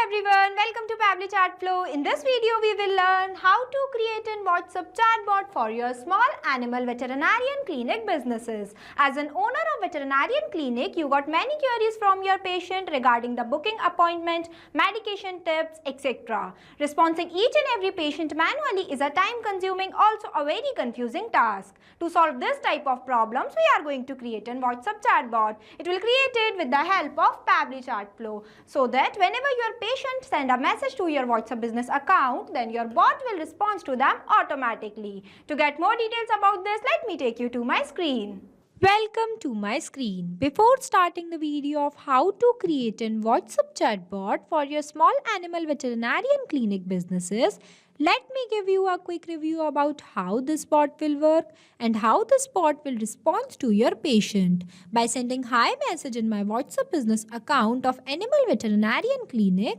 everyone, welcome to Pabbly Chatflow. In this video, we will learn how to create a WhatsApp chatbot for your small animal veterinarian clinic businesses. As an owner of veterinarian clinic, you got many queries from your patient regarding the booking appointment, medication tips, etc. Responding each and every patient manually is a time-consuming, also a very confusing task. To solve this type of problems, we are going to create a WhatsApp chatbot. It will create it with the help of Pabbly Chatflow, so that whenever your patient send a message to your WhatsApp business account, then your bot will respond to them automatically. To get more details about this, let me take you to my screen. Welcome to my screen. Before starting the video of how to create a WhatsApp chatbot for your small animal veterinarian clinic businesses, let me give you a quick review about how this bot will work and how this bot will respond to your patient. By sending hi message in my WhatsApp business account of animal veterinarian clinic,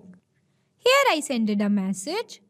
here I sended a message.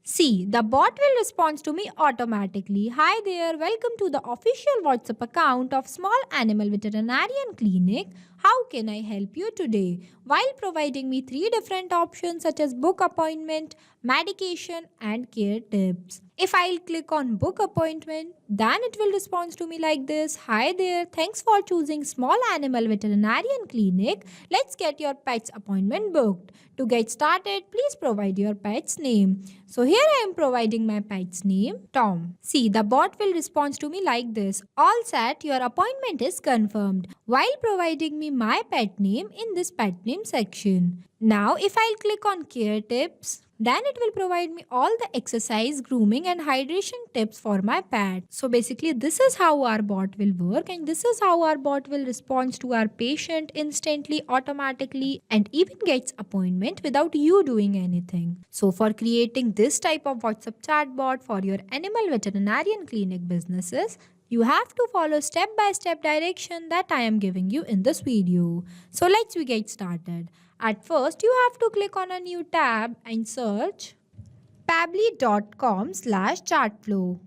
See, the bot will respond to me automatically. Hi there, welcome to the official WhatsApp account of Small Animal Veterinarian Clinic. How can I help you today? While providing me 3 different options such as book appointment, medication and care tips. If I'll click on book appointment, then it will respond to me like this. Hi there, thanks for choosing Small Animal Veterinarian Clinic. Let's get your pet's appointment booked. To get started, please provide your pet's name. So here I am providing my pet's name, Tom. See, the bot will respond to me like this. All set, your appointment is confirmed. While providing me my pet name in this pet name section. Now if I'll click on care tips, then it will provide me all the exercise, grooming and hydration tips for my pet. So basically this is how our bot will work, and this is how our bot will respond to our patient instantly, automatically, and even gets appointment without you doing anything. So for creating this type of WhatsApp chatbot for your animal veterinarian clinic businesses, you have to follow step-by-step direction that I am giving you in this video. So let's get started. At first, you have to click on a new tab and search pabbly.com/chatflow.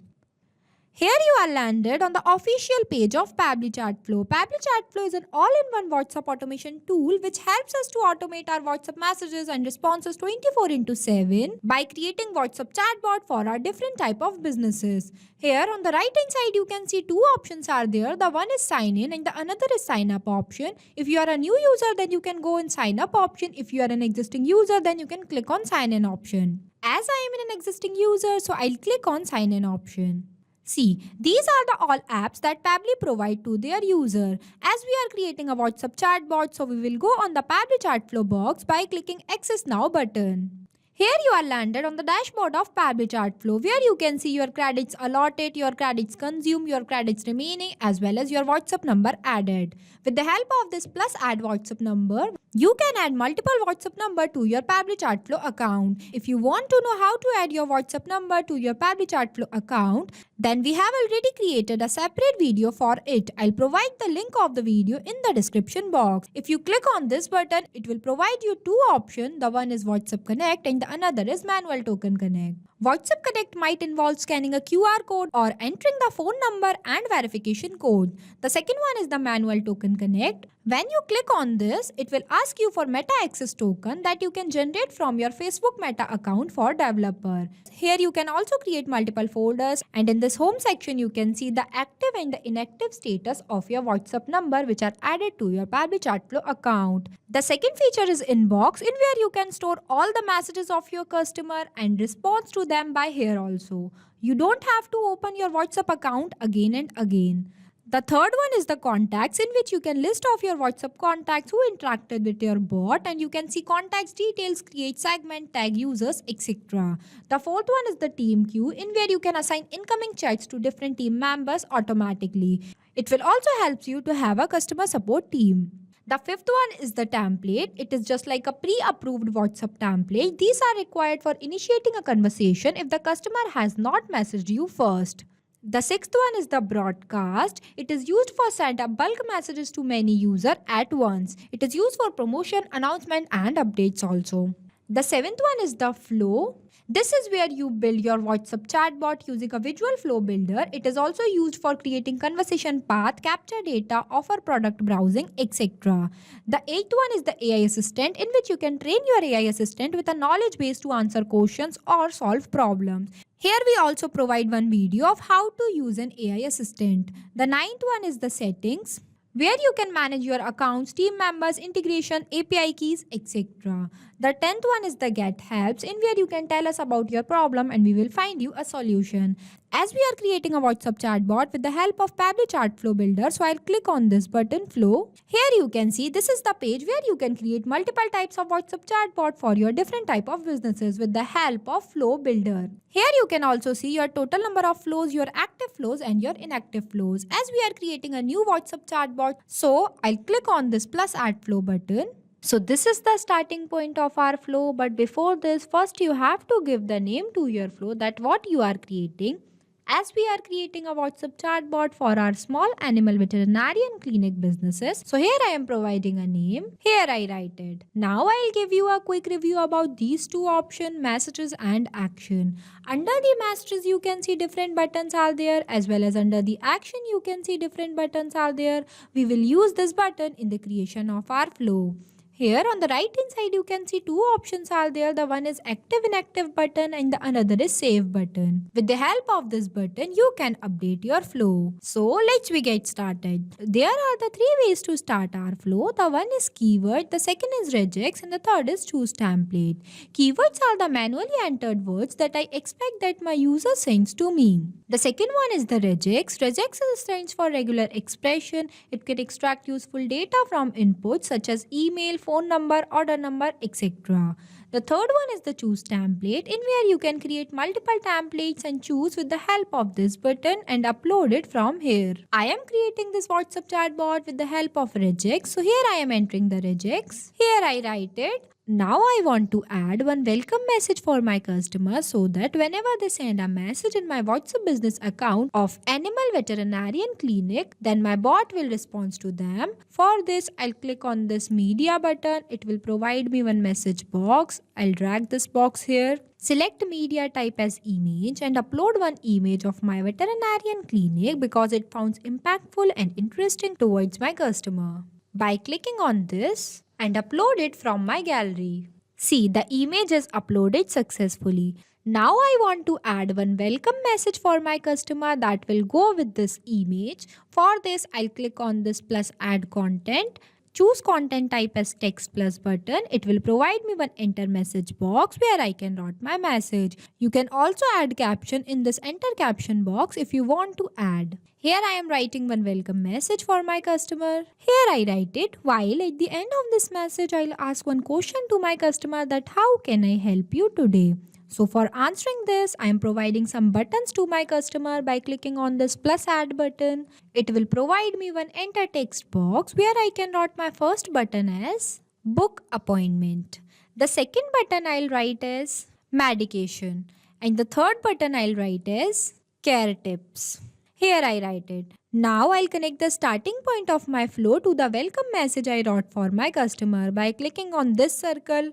Here you are landed on the official page of Pabbly Chatflow. Pabbly Chatflow is an all-in-one WhatsApp automation tool which helps us to automate our WhatsApp messages and responses 24/7 by creating WhatsApp chatbot for our different type of businesses. Here on the right hand side you can see 2 options are there. The one is sign in and the another is sign up option. If you are a new user, then you can go in sign up option. If you are an existing user, then you can click on sign in option. As I am an existing user, so I'll click on sign in option. See, these are the all apps that Pabbly provide to their user. As we are creating a WhatsApp chatbot, so we will go on the Pabbly Chatflow box by clicking Access Now button. Here you are landed on the dashboard of Pabbly Chatflow, where you can see your credits allotted, your credits consumed, your credits remaining, as well as your WhatsApp number added. With the help of this plus add WhatsApp number, you can add multiple WhatsApp number to your Pabbly Chatflow account. If you want to know how to add your WhatsApp number to your Pabbly Chatflow account, then we have already created a separate video for it. I'll provide the link of the video in the description box. If you click on this button, it will provide you 2 options. The one is WhatsApp Connect and the another is Manual Token Connect. WhatsApp Connect might involve scanning a QR code or entering the phone number and verification code. The second one is the Manual Token Connect. When you click on this, it will ask you for Meta Access token that you can generate from your Facebook Meta account for developer. Here you can also create multiple folders, and in this home section you can see the active and the inactive status of your WhatsApp number which are added to your Pabbly Chatflow account. The second feature is Inbox, in where you can store all the messages of your customer and respond to them by here also. You don't have to open your WhatsApp account again and again. The third one is the contacts, in which you can list off your WhatsApp contacts who interacted with your bot, and you can see contacts details, create segment, tag users, etc. The fourth one is the team queue, in where you can assign incoming chats to different team members automatically. It will also help you to have a customer support team. The fifth one is the template. It is just like a pre-approved WhatsApp template. These are required for initiating a conversation if the customer has not messaged you first. The sixth one is the broadcast. It is used for send up bulk messages to many users at once. It is used for promotion, announcement and updates also. The seventh one is the flow. This is where you build your WhatsApp chatbot using a visual flow builder. It is also used for creating conversation path, capture data, offer product browsing, etc. The eighth one is the AI assistant, in which you can train your AI assistant with a knowledge base to answer questions or solve problems. Here we also provide one video of how to use an AI assistant. The ninth one is the settings, where you can manage your accounts, team members, integration, API keys, etc. The 10th one is the get helps, in where you can tell us about your problem and we will find you a solution. As we are creating a WhatsApp chatbot with the help of Pabbly Chatflow builder, so I'll click on this button flow. Here you can see this is the page where you can create multiple types of WhatsApp chatbot for your different type of businesses with the help of flow builder. Here you can also see your total number of flows, your active flows and your inactive flows. As we are creating a new WhatsApp chatbot, so I'll click on this plus add flow button. So this is the starting point of our flow, but before this, first you have to give the name to your flow, that what you are creating. As we are creating a WhatsApp chatbot for our small animal veterinarian clinic businesses, so here I am providing a name. Here I write it. Now I'll give you a quick review about these two options, messages and action. Under the messages you can see different buttons are there, as well as under the action you can see different buttons are there. We will use this button in the creation of our flow. Here on the right hand side you can see two options are there. The one is active inactive button and the another is save button. With the help of this button you can update your flow. So let's get started. There are the three ways to start our flow. The one is keyword, the second is regex and the third is choose template. Keywords are the manually entered words that I expect that my user sends to me. The second one is the regex. Regex stands for regular expression. It can extract useful data from inputs such as email, phone number, order number, etc. The third one is the choose template, in where you can create multiple templates and choose with the help of this button and upload it from here. I am creating this WhatsApp chatbot with the help of regex. So here I am entering the regex. Here I write it. Now I want to add one welcome message for my customers, so that whenever they send a message in my WhatsApp business account of Animal Veterinarian Clinic, then my bot will respond to them. For this, I'll click on this media button. It will provide me one message box. I'll drag this box here. Select media type as image and upload one image of my veterinarian clinic because it sounds impactful and interesting towards my customer. By clicking on this, and upload it from my gallery. See, the image is uploaded successfully. Now I want to add one welcome message for my customer that will go with this image. For this, I'll click on this plus add content. Choose content type as text plus button. It will provide me one enter message box where I can write my message. You can also add caption in this enter caption box if you want to add. Here I am writing one welcome message for my customer. Here I write it, while at the end of this message I'll ask one question to my customer, that how can I help you today? So for answering this, I am providing some buttons to my customer by clicking on this plus add button. It will provide me one enter text box where I can write my first button as book appointment. The second button I'll write as medication. And the third button I'll write as care tips. Here I write it. Now I'll connect the starting point of my flow to the welcome message I wrote for my customer by clicking on this circle.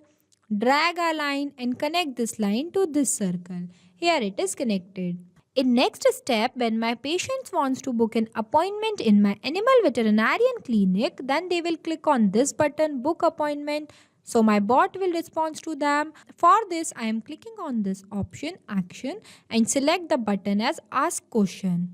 Drag a line and connect this line to this circle. Here it is connected. In next step, when my patient wants to book an appointment in my animal veterinarian clinic, then they will click on this button, book appointment. So my bot will respond to them. For this, I am clicking on this option, action, and select the button as ask question.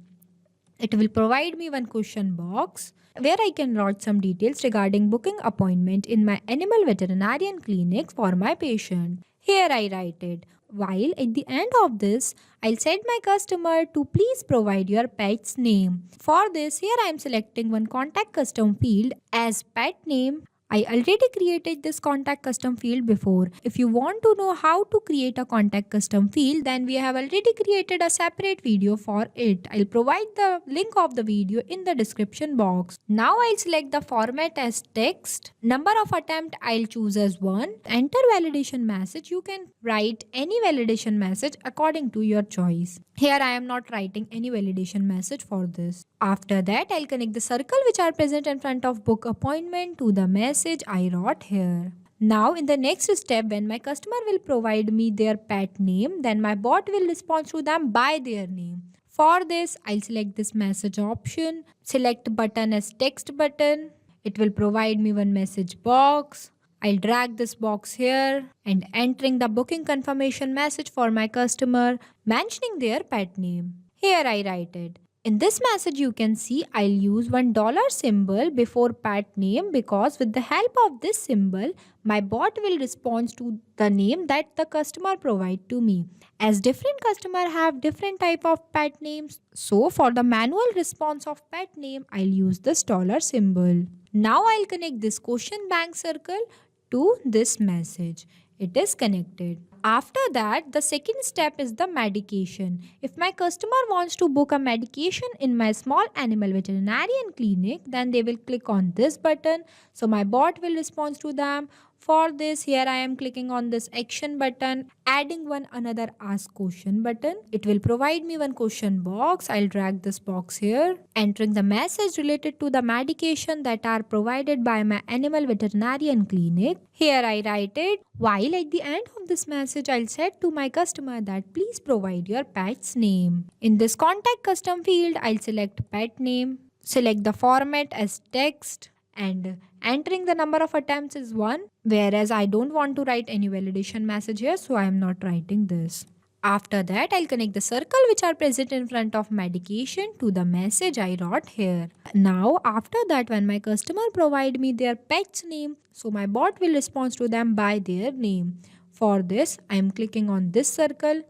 It will provide me one question box where I can write some details regarding booking appointment in my animal veterinarian clinic for my patient. Here I write it. While at the end of this, I'll set my customer to please provide your pet's name. For this, here I am selecting one contact custom field as pet name. I already created this contact custom field before. If you want to know how to create a contact custom field, then we have already created a separate video for it. I'll provide the link of the video in the description box. Now I'll select the format as text. Number of attempt I'll choose as 1. Enter validation message. You can write any validation message according to your choice. Here I am not writing any validation message for this. After that, I'll connect the circle which are present in front of book appointment to the message I wrote here. Now in the next step, when my customer will provide me their pet name, then my bot will respond to them by their name. For this, I'll select this message option, select button as text button. It will provide me one message box. I'll drag this box here and entering the booking confirmation message for my customer, mentioning their pet name. Here I write it. In this message you can see I'll use $1 symbol before pet name because with the help of this symbol, my bot will respond to the name that the customer provide to me. As different customer have different type of pet names, so for the manual response of pet name, I'll use this dollar symbol. Now I'll connect this question bank circle to this message. It is connected. After that, the second step is the medication. If my customer wants to book a medication in my small animal veterinarian clinic, then they will click on this button. So my bot will respond to them. For this, here I am clicking on this action button, adding one another ask question button. It will provide me one question box. I'll drag this box here, entering the message related to the medication that are provided by my animal veterinarian clinic. Here I write it, while at the end of this message, I'll say to my customer that please provide your pet's name. In this contact custom field, I'll select pet name, select the format as text, and entering the number of attempts is 1, whereas I don't want to write any validation message here, so I am not writing this. After that, I'll connect the circle which are present in front of medication to the message I wrote here. Now, after that, when my customer provide me their pet's name, so my bot will respond to them by their name. For this, I am clicking on this circle,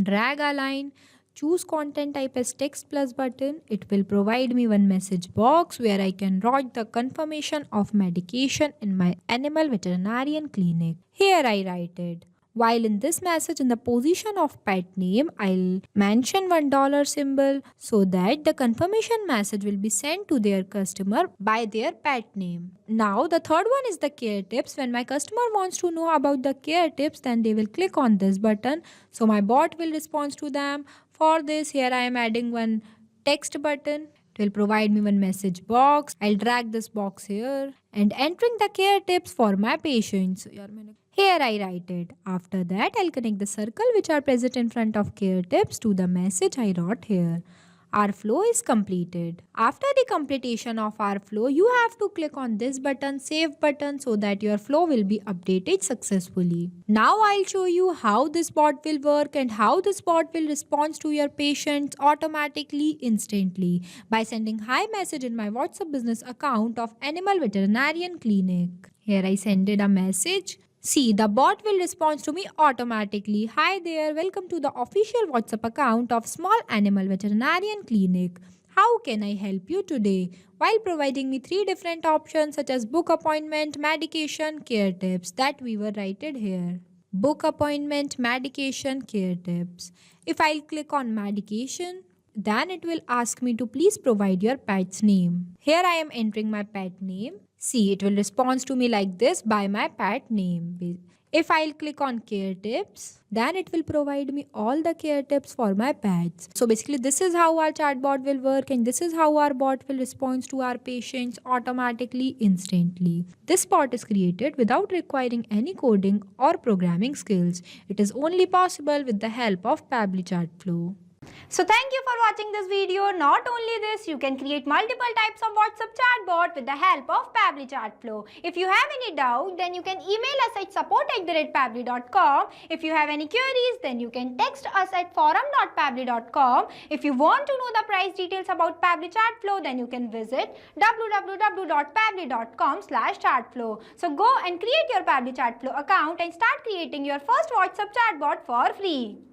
drag a line, choose content type as text plus button. It will provide me one message box where I can write the confirmation of medication in my animal veterinarian clinic. Here I write it. While in this message in the position of pet name, I'll mention $1 symbol so that the confirmation message will be sent to their customer by their pet name. Now the third one is the care tips. When my customer wants to know about the care tips, then they will click on this button. So my bot will respond to them. For this, here I am adding one text button. It will provide me one message box. I'll drag this box here and entering the care tips for my patients. Here I write it. After that, I'll connect the circle which are present in front of care tips to the message I wrote here. Our flow is completed. After the completion of our flow, you have to click on this button, save button, so that your flow will be updated successfully. Now I'll show you how this bot will work and how this bot will respond to your patients automatically, instantly by sending hi message in my WhatsApp business account of Animal Veterinarian Clinic. Here I send it a message. See, the bot will respond to me automatically. Hi there, welcome to the official WhatsApp account of Small Animal Veterinarian Clinic. How can I help you today? While providing me 3 different options such as book appointment, medication, care tips that we were written here. Book appointment, medication, care tips. If I'll click on medication, then it will ask me to please provide your pet's name. Here I am entering my pet name. See, it will respond to me like this by my pet name. If I'll click on care tips, then it will provide me all the care tips for my pets. So basically this is how our chatbot will work and this is how our bot will respond to our patients automatically, instantly. This bot is created without requiring any coding or programming skills. It is only possible with the help of Pabbly Chatflow. So thank you for watching this video. Not only this, you can create multiple types of WhatsApp chatbot with the help of Pabbly Chatflow. If you have any doubt, then you can email us at support@pabbly.com. If you have any queries, then you can text us at forum.pabbly.com. If you want to know the price details about Pabbly Chatflow, then you can visit www.pabbly.com/chatflow. So go and create your Pabbly Chatflow account and start creating your first WhatsApp chatbot for free.